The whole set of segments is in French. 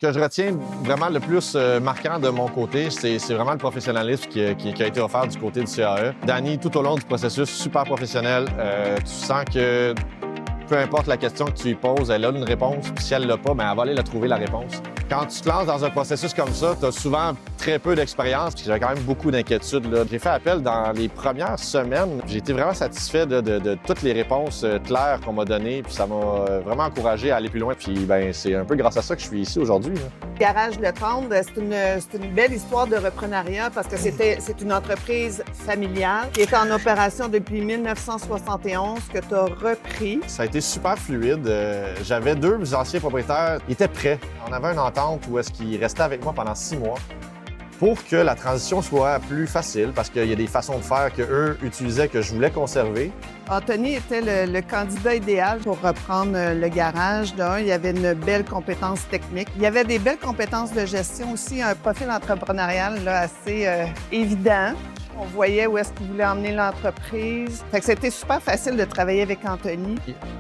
Ce que je retiens vraiment le plus marquant de mon côté, c'est vraiment le professionnalisme qui a été offert du côté du CAE. Dany, tout au long du processus, super professionnel. Tu sens que peu importe la question que tu lui poses, elle a une réponse. Puis si elle l'a pas, ben elle va aller la trouver, la réponse. Quand tu te lances dans un processus comme ça, tu as souvent très peu d'expérience. J'avais quand même beaucoup d'inquiétudes. J'ai fait appel dans les premières semaines. J'ai été vraiment satisfait de toutes les réponses claires qu'on m'a données. Puis ça m'a vraiment encouragé à aller plus loin. Puis ben, c'est un peu grâce à ça que je suis ici aujourd'hui. Garage Le Tendre, c'est une belle histoire de reprenariat parce que c'est une entreprise familiale qui est en opération depuis 1971 que tu as repris. Ça a été super fluide. J'avais deux anciens propriétaires. Ils étaient prêts. On avait une entente où est-ce qu'ils restaient avec moi pendant 6 mois pour que la transition soit plus facile parce qu'il y a des façons de faire qu'eux utilisaient que je voulais conserver. Anthony était le candidat idéal pour reprendre le garage. Il y avait une belle compétence technique. Il y avait des belles compétences de gestion aussi, un profil entrepreneurial là, assez évident. On voyait où est-ce qu'il voulait emmener l'entreprise. Fait que c'était super facile de travailler avec Anthony.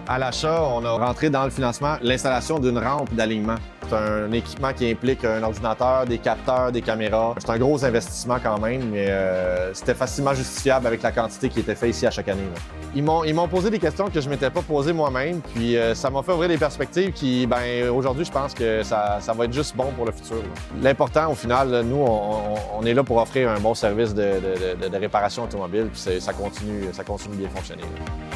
À l'achat, on a rentré dans le financement l'installation d'une rampe d'alignement. C'est un équipement qui implique un ordinateur, des capteurs, des caméras. C'est un gros investissement quand même, mais c'était facilement justifiable avec la quantité qui était faite ici à chaque année. Là. Ils m'ont posé des questions que je ne m'étais pas posées moi-même, puis ça m'a fait ouvrir des perspectives qui, ben aujourd'hui, je pense que ça va être juste bon pour le futur. L'important, au final, là, nous, on est là pour offrir un bon service de réparation automobile, puis ça continue bien fonctionner. Là.